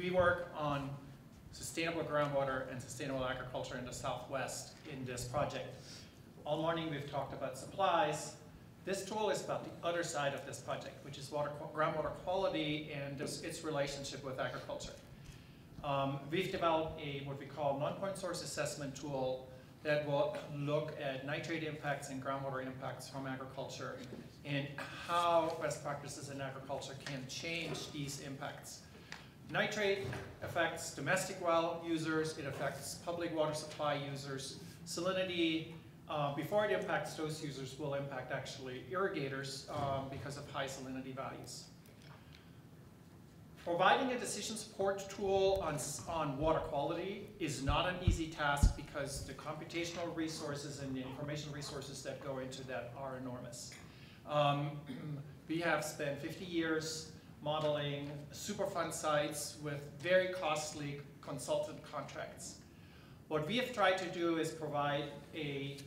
we work on sustainable groundwater and sustainable agriculture in the Southwest in this project. All morning we've talked about supplies. This tool is about the other side of this project, which is groundwater quality and its relationship with agriculture. We've developed what we call non-point source assessment tool that will look at nitrate impacts and groundwater impacts from agriculture and how best practices in agriculture can change these impacts. Nitrate affects domestic well users, it affects public water supply users. Salinity, before it impacts those users, will impact actually irrigators because of high salinity values. Providing a decision support tool on water quality is not an easy task because the computational resources and the information resources that go into that are enormous. We have spent 50 years modeling Superfund sites with very costly consultant contracts. What we have tried to do is provide a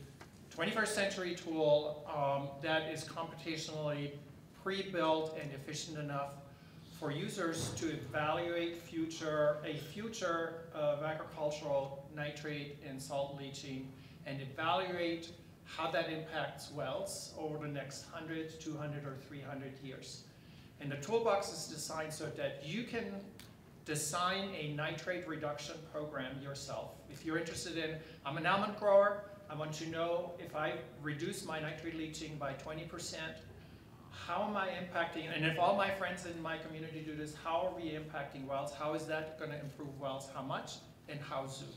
21st century tool that is computationally pre-built and efficient enough for users to evaluate a future of agricultural nitrate and salt leaching and evaluate how that impacts wells over the next 100, 200, or 300 years. And the toolbox is designed so that you can design a nitrate reduction program yourself. If you're interested in, I'm an almond grower, I want to know if I reduce my nitrate leaching by 20%, how am I impacting, and if all my friends in my community do this, how are we impacting wells? How is that going to improve wells? How much and how soon?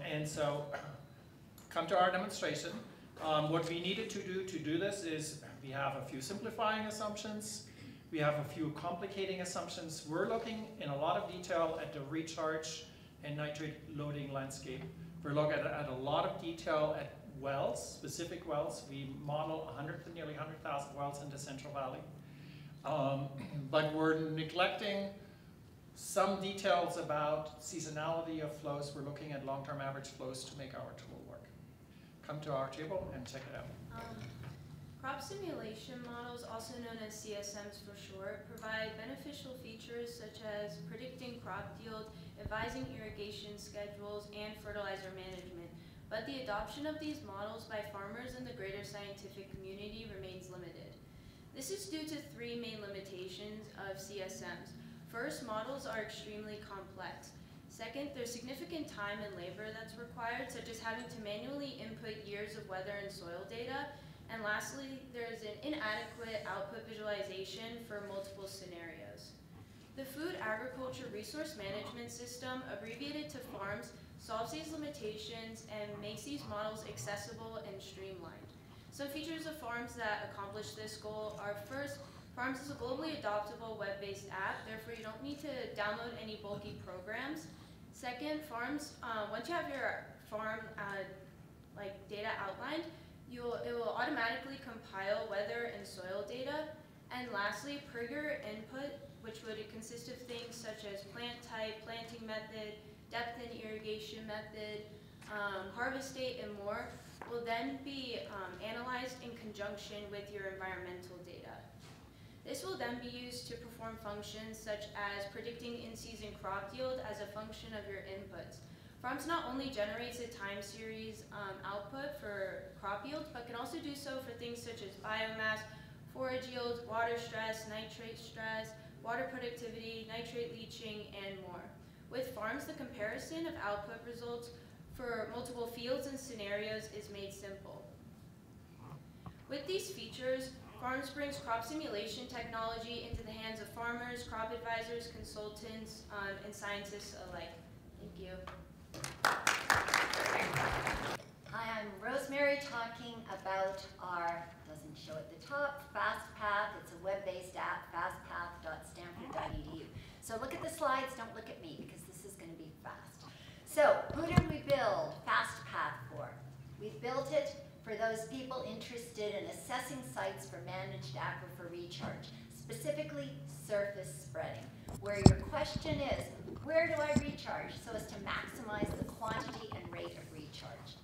And so, come to our demonstration. What we needed to do this is we have a few simplifying assumptions. We have a few complicating assumptions. We're looking in a lot of detail at the recharge and nitrate loading landscape. We're looking at a lot of detail at wells, specific wells. We model nearly 100,000 wells in the Central Valley. But we're neglecting some details about seasonality of flows. We're looking at long-term average flows to make our tool work. Come to our table and check it out. Crop simulation models, also known as CSMs for short, provide beneficial features such as predicting crop yield, advising irrigation schedules, and fertilizer management. But the adoption of these models by farmers and the greater scientific community remains limited. This is due to three main limitations of CSMs. First, models are extremely complex. Second, there's significant time and labor that's required, such as having to manually input years of weather and soil data. And lastly, there's an inadequate output visualization for multiple scenarios. The Food Agriculture Resource Management System, abbreviated to FARMS, solves these limitations and makes these models accessible and streamlined. Some features of FARMS that accomplish this goal are: first, FARMS is a globally adoptable web-based app, therefore you don't need to download any bulky programs. Second, FARMS, once you have your farm data outlined, it will automatically compile weather and soil data. And lastly, per your input, which would consist of things such as plant type, planting method, depth and irrigation method, harvest date, and more, will then be analyzed in conjunction with your environmental data. This will then be used to perform functions such as predicting in-season crop yield as a function of your inputs. FARMS not only generates a time series output for crop yield, but can also do so for things such as biomass, forage yield, water stress, nitrate stress, water productivity, nitrate leaching, and more. With FARMS, the comparison of output results for multiple fields and scenarios is made simple. With these features, FARMS brings crop simulation technology into the hands of farmers, crop advisors, consultants, and scientists alike. Thank you. Hi, I'm Rosemary, talking about our, doesn't show at the top, FastPath. It's a web-based app, fastpath.stanford.edu. So look at the slides, don't look at me, because this is going to be fast. So who did we build FastPath for? We built it for those people interested in assessing sites for managed aquifer recharge, specifically surface spreading, where your question is, where do I recharge so as to maximize the quantity and rate of recharge?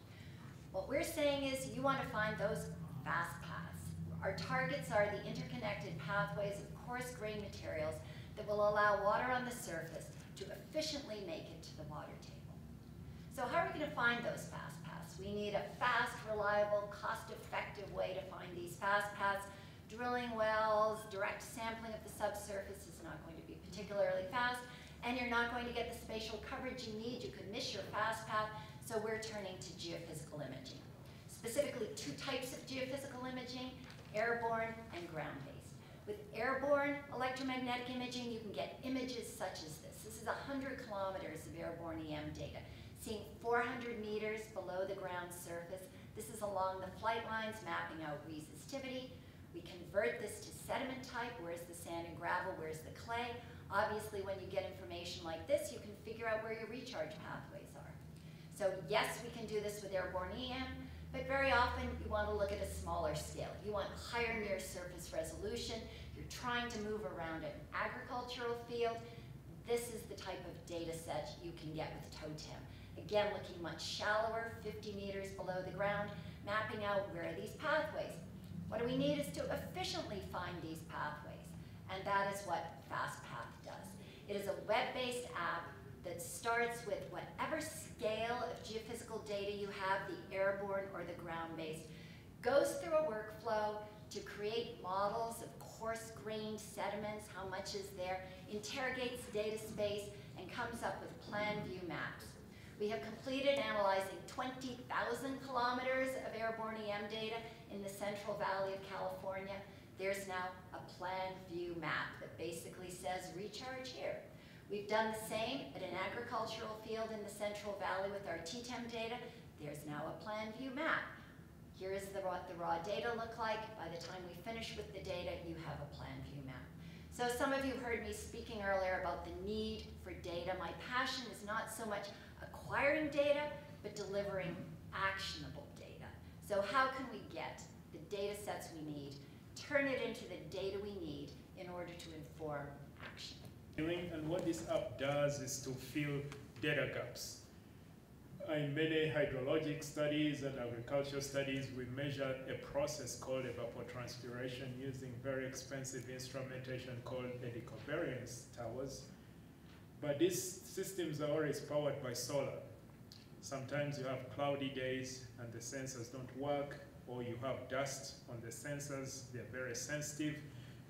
What we're saying is you want to find those fast paths. Our targets are the interconnected pathways of coarse grain materials that will allow water on the surface to efficiently make it to the water table. So how are we going to find those FastPaths? We need a fast, reliable, cost-effective way to find these FastPaths. Drilling wells, direct sampling of the subsurface is not going to be particularly fast, and you're not going to get the spatial coverage you need. You could miss your FastPath, so we're turning to geophysical imaging. Specifically, two types of geophysical imaging, airborne and ground-based. With airborne electromagnetic imaging, you can get images such as this. This is 100 kilometers of airborne EM data, seeing 400 meters below the ground surface. This is along the flight lines, mapping out resistivity. We convert this to sediment type. Where's the sand and gravel? Where's the clay? Obviously, when you get information like this, you can figure out where your recharge pathways are. So yes, we can do this with airborne EM, but very often you want to look at a smaller scale. You want higher near surface resolution. You're trying to move around an agricultural field. This is the type of data set you can get with TOTEM. Again, looking much shallower, 50 meters below the ground, mapping out where are these pathways. What we need is to efficiently find these pathways, and that is what FastPath does. It is a web-based app that starts with whatever scale of geophysical data you have, the airborne or the ground-based, goes through a workflow to create models of coarse-grained sediments, how much is there, interrogates data space, and comes up with plan view maps. We have completed analyzing 20,000 kilometers of airborne EM data in the Central Valley of California. There's now a plan view map that basically says recharge here. We've done the same at an agricultural field in the Central Valley with our TTEM data. There's now a plan view map. Here is what the raw data look like. By the time we finish with the data, you have a plan view map. So some of you heard me speaking earlier about the need for data. My passion is not so much acquiring data, but delivering actionable data. So how can we get the data sets we need, turn it into the data we need in order to inform action? And what this app does is to fill data gaps. In many hydrologic studies and agricultural studies, we measure a process called evapotranspiration using very expensive instrumentation called eddy covariance towers. But these systems are always powered by solar. Sometimes you have cloudy days and the sensors don't work, or you have dust on the sensors. They're very sensitive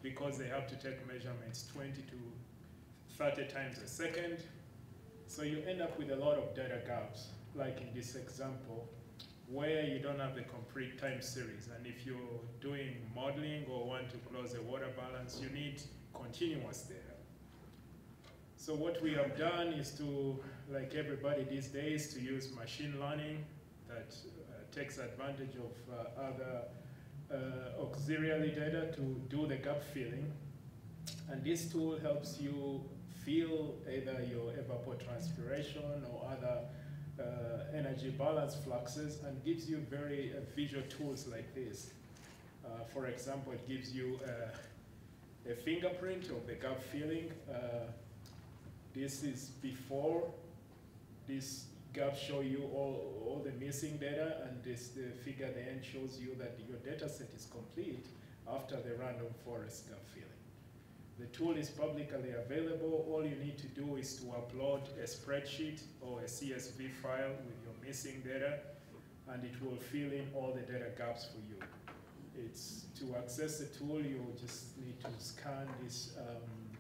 because they have to take measurements 20 to 30 times a second. So you end up with a lot of data gaps, like in this example, where you don't have the complete time series. And if you're doing modeling or want to close a water balance, you need continuous data. So what we have done is to, like everybody these days, to use machine learning that takes advantage of other auxiliary data to do the gap filling. And this tool helps you fill either your evapotranspiration or other energy balance fluxes, and gives you very visual tools like this. For example, it gives you a fingerprint of the gap filling. This is before. This gap show you all the missing data, and the figure at the end shows you that your data set is complete after the random forest gap filling. The tool is publicly available. All you need to do is to upload a spreadsheet or a CSV file with your missing data, and it will fill in all the data gaps for you. It's to access the tool, you just need to scan this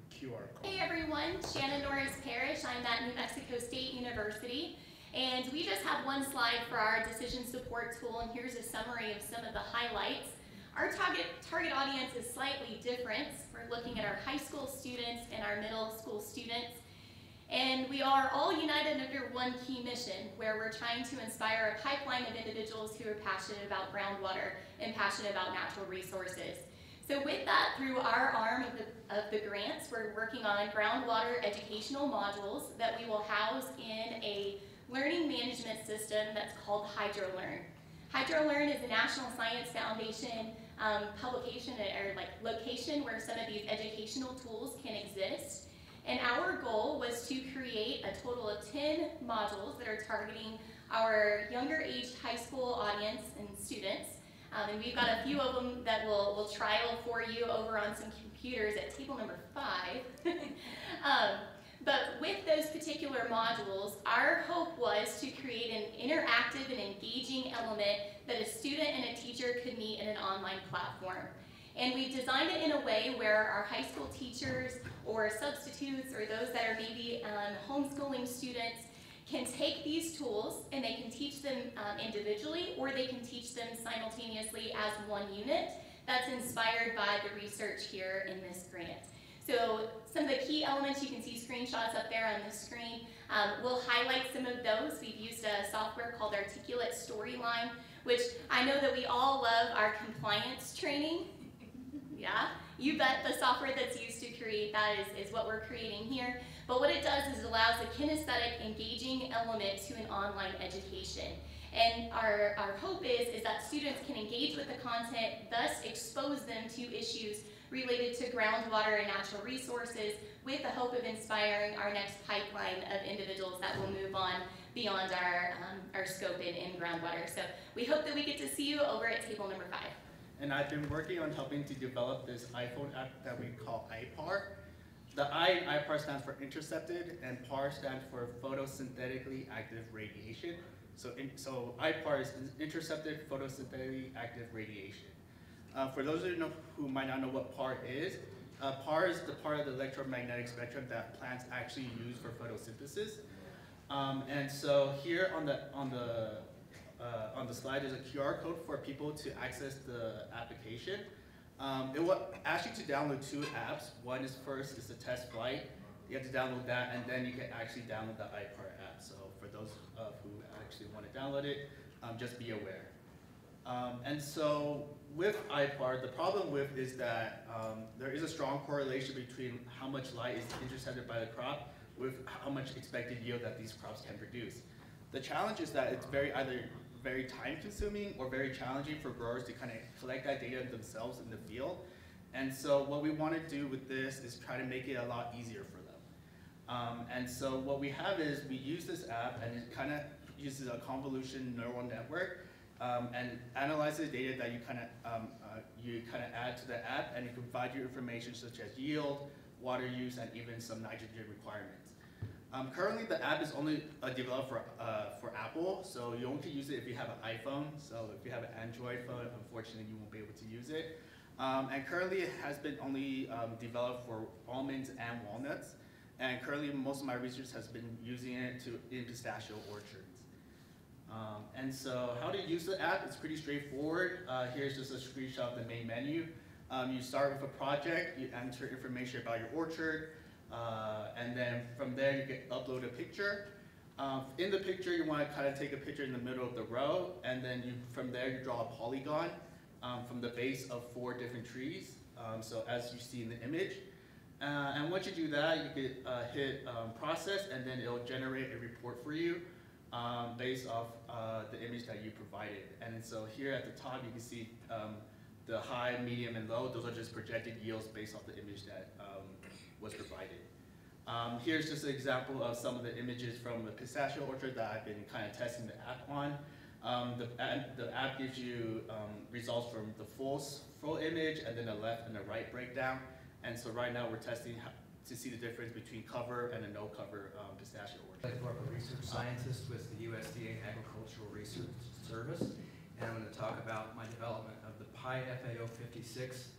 QR code. Hey everyone, Shannon Norris Parrish. I'm at New Mexico State University, and we just have one slide for our decision support tool, and here's a summary of some of the highlights. Our target audience is slightly different. We're looking at our high school students and our middle school students, and we are all united under one key mission, where we're trying to inspire a pipeline of individuals who are passionate about groundwater and passionate about natural resources. So with that, through our arm of the grants, we're working on groundwater educational modules that we will house in a learning management system that's called HydroLearn. HydroLearn is a National Science Foundation publication or location where some of these educational tools can exist. And our goal was to create a total of 10 modules that are targeting our younger aged high school audience and students And we've got a few of them that we'll trial for you over on some computers at table number 5. But with those particular modules, our hope was to create an interactive and engaging element that a student and a teacher could meet in an online platform. And we've designed it in a way where our high school teachers or substitutes or those that are maybe homeschooling students can take these tools and they can teach them individually, or they can teach them simultaneously as one unit that's inspired by the research here in this grant. So some of the key elements, you can see screenshots up there on the screen. We'll highlight some of those. We've used a software called Articulate Storyline, which I know that we all love our compliance training. Yeah, you bet the software that's used to create that is what we're creating here. But what it does is it allows a kinesthetic, engaging element to an online education. And our hope is that students can engage with the content, thus expose them to issues related to groundwater and natural resources, with the hope of inspiring our next pipeline of individuals that will move on beyond our scope in groundwater. So we hope that we get to see you over at table number 5. And I've been working on helping to develop this iPhone app that we call iPar. The iPar stands for intercepted, and PAR stands for photosynthetically active radiation. So iPar is intercepted photosynthetically active radiation. For those of you who might not know what PAR is the part of the electromagnetic spectrum that plants actually use for photosynthesis. And so here on the slide, there's a QR code for people to access the application. It will ask you to download 2 apps. One is the test flight. You have to download that, and then you can actually download the iPar app. So for those who actually want to download it, just be aware. And so with iPar, the problem with is that there is a strong correlation between how much light is intercepted by the crop with how much expected yield that these crops can produce. The challenge is that it's either very time consuming or very challenging for growers to kind of collect that data themselves in the field. And so what we want to do with this is try to make it a lot easier for them. And so what we have is we use this app, and it kind of uses a convolution neural network and analyzes data that you kind of add to the app, and it can provide you information such as yield, water use, and even some nitrogen requirements. Currently, the app is only developed for Apple, so you only can use it if you have an iPhone. So if you have an Android phone, unfortunately, you won't be able to use it. And currently, it has been only developed for almonds and walnuts. And currently, most of my research has been using it in pistachio orchards. And so how to use the app, it's pretty straightforward. Here's just a screenshot of the main menu. You start with a project, you enter information about your orchard, and then from there you can upload a picture. In the picture, you want to kind of take a picture in the middle of the row, and then from there you draw a polygon from the base of 4 different trees, so as you see in the image. And once you do that, you could hit process, and then it'll generate a report for you based off the image that you provided. And so here at the top, you can see the high, medium, and low. Those are just projected yields based off the image that was provided. Here's just an example of some of the images from the pistachio orchard that I've been kind of testing the app on. The app gives you results from the full image, and then the left and the right breakdown. And so right now we're testing to see the difference between cover and a no cover pistachio orchard. I'm a research scientist with the USDA Agricultural Research Service, and I'm going to talk about my development of the PyFAO 56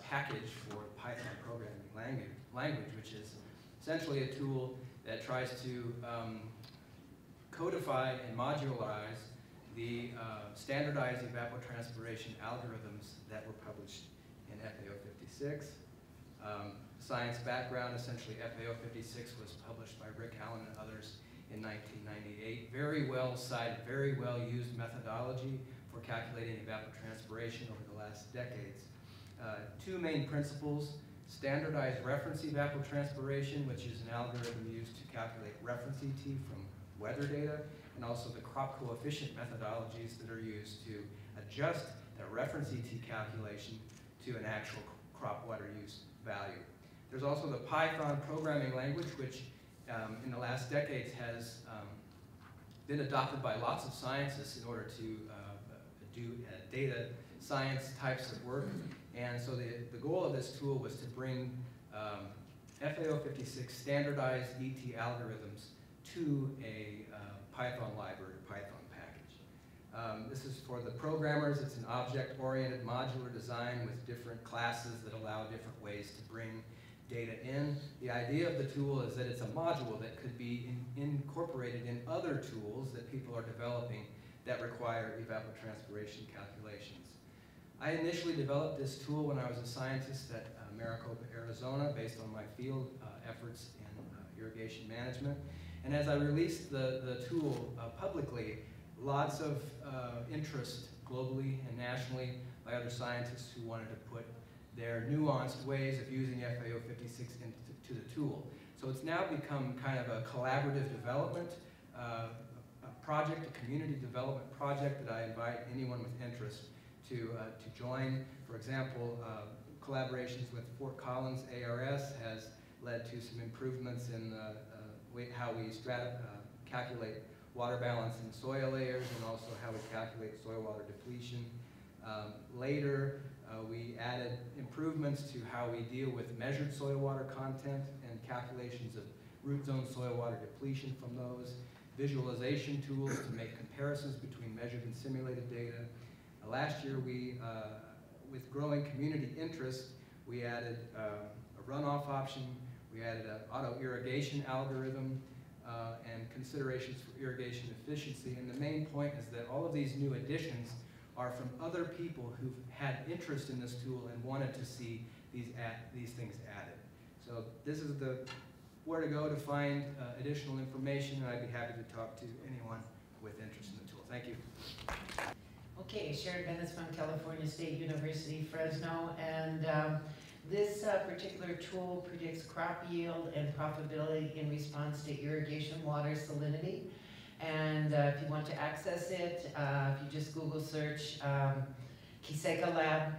package for the Python programming language, which is essentially a tool that tries to codify and modularize the standardized evapotranspiration algorithms that were published in FAO 56. Science background, essentially FAO 56 was published by Rick Allen and others in 1998. Very well cited, very well used methodology for calculating evapotranspiration over the last decades. 2 main principles: standardized reference evapotranspiration, which is an algorithm used to calculate reference ET from weather data, and also the crop coefficient methodologies that are used to adjust the reference ET calculation to an actual crop water use value. There's also the Python programming language, which in the last decades has been adopted by lots of scientists in order to do data science types of work. And so the goal of this tool was to bring FAO 56 standardized ET algorithms to a Python library, Python package. This is for the programmers. It's an object-oriented modular design with different classes that allow different ways to bring data in. The idea of the tool is that it's a module that could be incorporated in other tools that people are developing that require evapotranspiration calculations. I initially developed this tool when I was a scientist at Maricopa, Arizona, based on my field efforts in irrigation management. And as I released the tool publicly, lots of interest globally and nationally by other scientists who wanted to put their nuanced ways of using FAO 56 into the tool. So it's now become kind of a collaborative development project, a community development project that I invite anyone with interest to join. For example, collaborations with Fort Collins ARS has led to some improvements in how we calculate water balance in soil layers, and also how we calculate soil water depletion. Later, we added improvements to how we deal with measured soil water content and calculations of root zone soil water depletion from those, visualization tools to make comparisons between measured and simulated data. Last year, with growing community interest, we added a runoff option, we added an auto irrigation algorithm, and considerations for irrigation efficiency. And the main point is that all of these new additions are from other people who've had interest in this tool and wanted to see these things added. So this is where to go to find additional information, and I'd be happy to talk to anyone with interest in the tool. Thank you. Okay, Sharon Bennis from California State University, Fresno, and this particular tool predicts crop yield and profitability in response to irrigation water salinity. And if you want to access it, if you just Google search Kiseka Lab,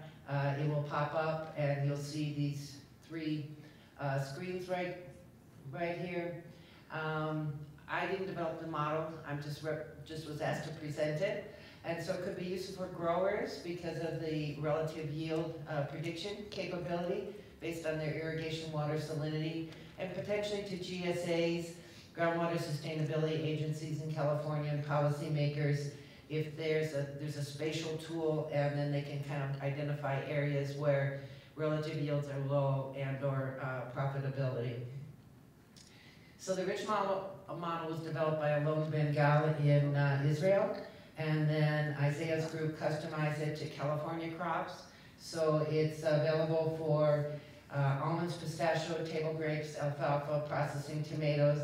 it will pop up and you'll see these three screens right here. I didn't develop the model, I'm just was asked to present it. And so it could be useful for growers because of the relative yield prediction capability based on their irrigation water salinity, and potentially to GSAs, groundwater sustainability agencies in California, and policymakers if there's a spatial tool, and then they can kind of identify areas where relative yields are low and or profitability. So the rich model was developed by Alon Ben-Gal in Israel. And then Isaiah's group customized it to California crops. So it's available for almonds, pistachio, table grapes, alfalfa, processing tomatoes.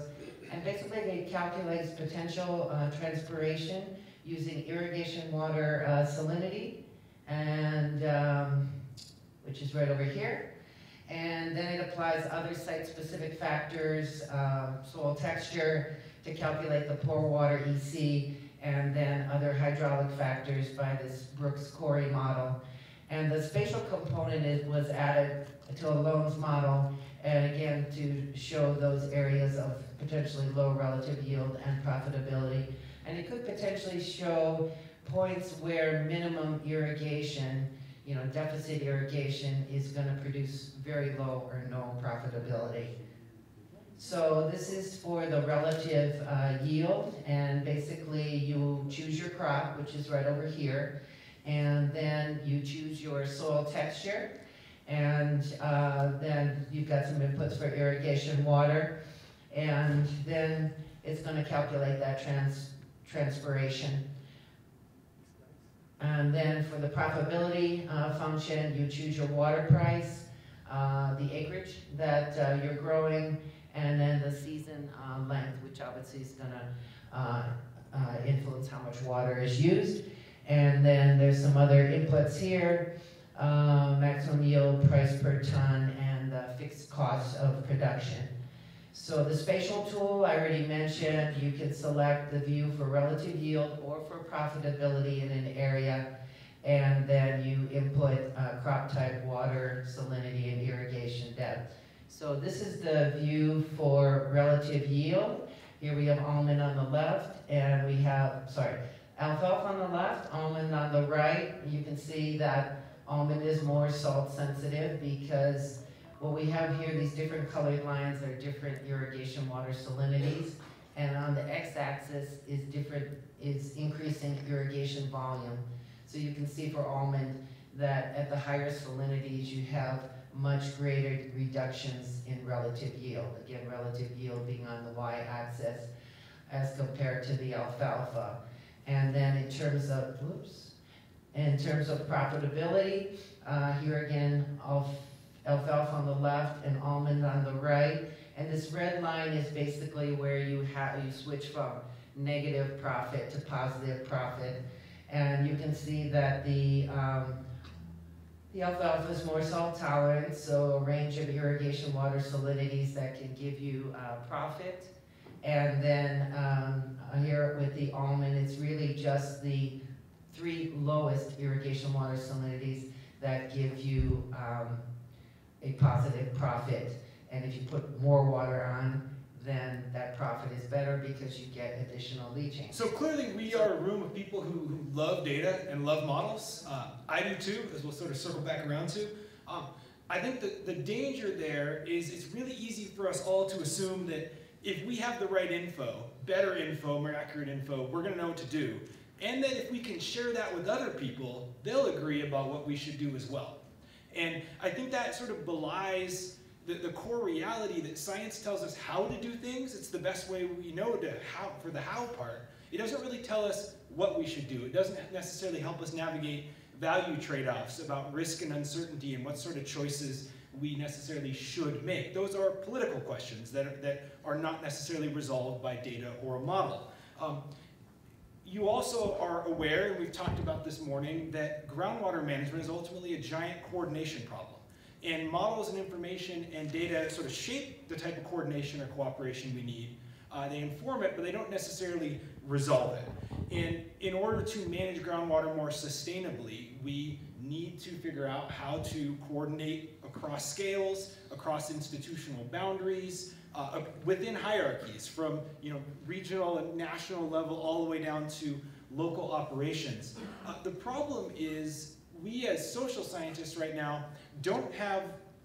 And basically it calculates potential transpiration using irrigation water salinity, and which is right over here. And then it applies other site-specific factors, soil texture, to calculate the pore water EC, and then other hydraulic factors by this Brooks-Corey model. And the spatial component was added to Alon's model, and again to show those areas of potentially low relative yield and profitability. And it could potentially show points where minimum irrigation, deficit irrigation is going to produce very low or no profitability. So this is for the relative yield, and basically you choose your crop, which is right over here, and then you choose your soil texture, and then you've got some inputs for irrigation water, and then it's going to calculate that transpiration. And then for the profitability function, you choose your water price, the acreage that you're growing, and then the season length, which obviously is going to influence how much water is used. And then there's some other inputs here, maximum yield, price per ton, and the fixed cost of production. So the spatial tool I already mentioned, you can select the view for relative yield or for profitability in an area, and then you input crop type, water, salinity, and irrigation depth. So this is the view for relative yield. Here we have almond on the left, and we have, Alfalfa on the left, almond on the right. You can see that almond is more salt sensitive because what we have here, these different colored lines are different irrigation water salinities, and on the x-axis is increasing irrigation volume. So you can see for almond that at the higher salinities you have much greater reductions in relative yield. Again, relative yield being on the y-axis as compared to the alfalfa. And then in terms of, profitability, here again, alfalfa on the left and almond on the right. And this red line is basically where you switch from negative profit to positive profit. And you can see that the alfalfa is more salt tolerant, so a range of irrigation water salinities that can give you profit. And then here with the almond, it's really just the 3 lowest irrigation water salinities that give you a positive profit. And if you put more water on, then that profit is better because you get additional leaching. So clearly we are a room of people who love data and love models. I do too, as we'll sort of circle back around to. I think that the danger there is it's really easy for us all to assume that if we have the right info, better info, more accurate info, we're going to know what to do. And that if we can share that with other people, they'll agree about what we should do as well. And I think that sort of belies the core reality that science tells us how to do things. It's the best way we know for the how part. It doesn't really tell us what we should do. It doesn't necessarily help us navigate value trade-offs about risk and uncertainty and what sort of choices we necessarily should make. Those are political questions that are not necessarily resolved by data or a model. You also are aware, and we've talked about this morning, that groundwater management is ultimately a giant coordination problem. And models and information and data sort of shape the type of coordination or cooperation we need. They inform it, but they don't necessarily resolve it. And in order to manage groundwater more sustainably, we need to figure out how to coordinate across scales, across institutional boundaries, within hierarchies, from regional and national level all the way down to local operations. The problem is we as social scientists right now don't have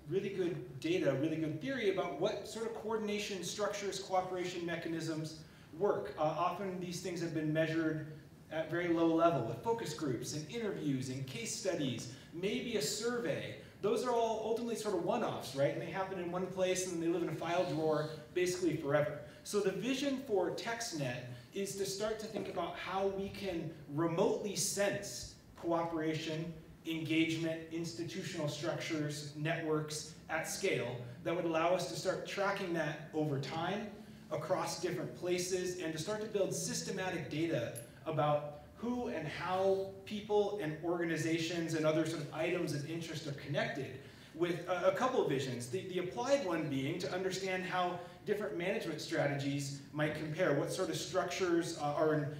really good data, really good theory about what sort of coordination structures, cooperation mechanisms work. Often these things have been measured at very low level with focus groups and interviews and case studies, maybe a survey. Those are all ultimately sort of one-offs, right? And they happen in one place and they live in a file drawer basically forever. So the vision for textNet is to start to think about how we can remotely sense cooperation, engagement, institutional structures, networks at scale that would allow us to start tracking that over time across different places and to start to build systematic data about who and how people and organizations and other sort of items of interest are connected, with a couple of visions. The applied one being to understand how different management strategies might compare, what sort of structures are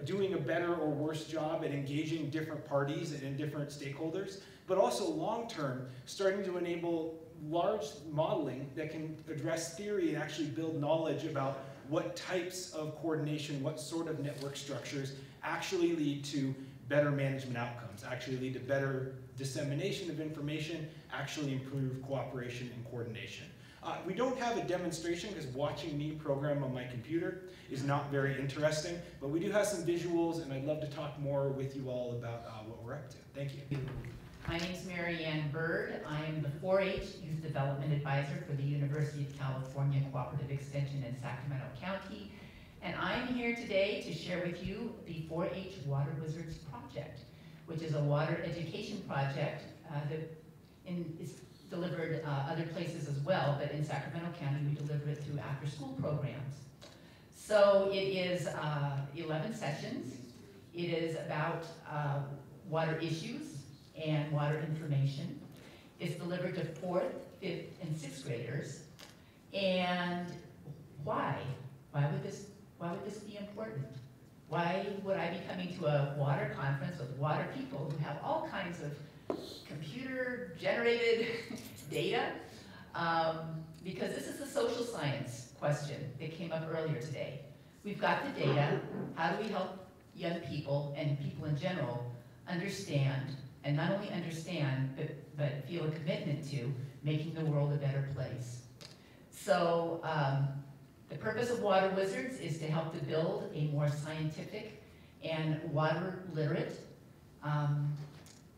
doing a better or worse job at engaging different parties and different stakeholders, but also long-term, starting to enable large modeling that can address theory and actually build knowledge about what types of coordination, what sort of network structures actually lead to better management outcomes, actually lead to better dissemination of information, actually improve cooperation and coordination. We don't have a demonstration because watching me program on my computer is not very interesting, but we do have some visuals and I'd love to talk more with you all about what we're up to. Thank you. My name is Mary Ann Bird. I am the 4-H Youth Development Advisor for the University of California Cooperative Extension in Sacramento County. And I'm here today to share with you the 4-H Water Wizards Project, which is a water education project that is delivered other places as well, but in Sacramento County we deliver it through after-school programs. So it is 11 sessions. It is about water issues and water information. It's delivered to 4th, 5th, and 6th graders. And why? Why would this be important? Why would I be coming to a water conference with water people who have all kinds of computer-generated data? Because this is a social science question that came up earlier today. We've got the data. How do we help young people and people in general understand, and not only understand, but feel a commitment to making the world a better place. So the purpose of Water Wizards is to help to build a more scientific and water literate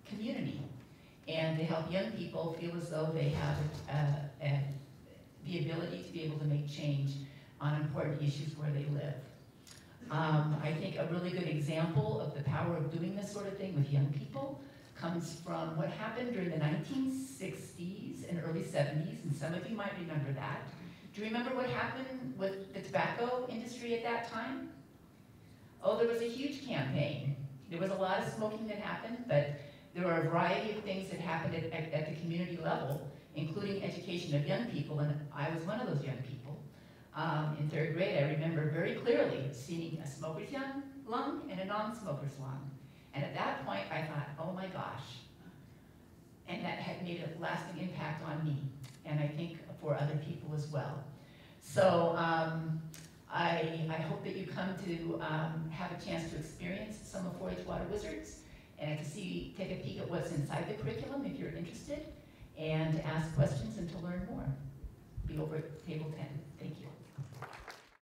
community, and to help young people feel as though they have the ability to be able to make change on important issues where they live. I think a really good example of the power of doing this sort of thing with young people comes from what happened during the 1960s and early 70s, and some of you might remember that. Do you remember what happened with the tobacco industry at that time? Oh, there was a huge campaign. There was a lot of smoking that happened, but there were a variety of things that happened at the community level, including education of young people, and I was one of those young people. In third grade, I remember very clearly seeing a smoker's lung and a non-smoker's lung. And at that point, I thought, oh my gosh. And that had made a lasting impact on me, and I think for other people as well. So I hope that you come to have a chance to experience some of 4-H Water Wizards, and to take a peek at what's inside the curriculum if you're interested, and to ask questions and to learn more. Be over at table 10.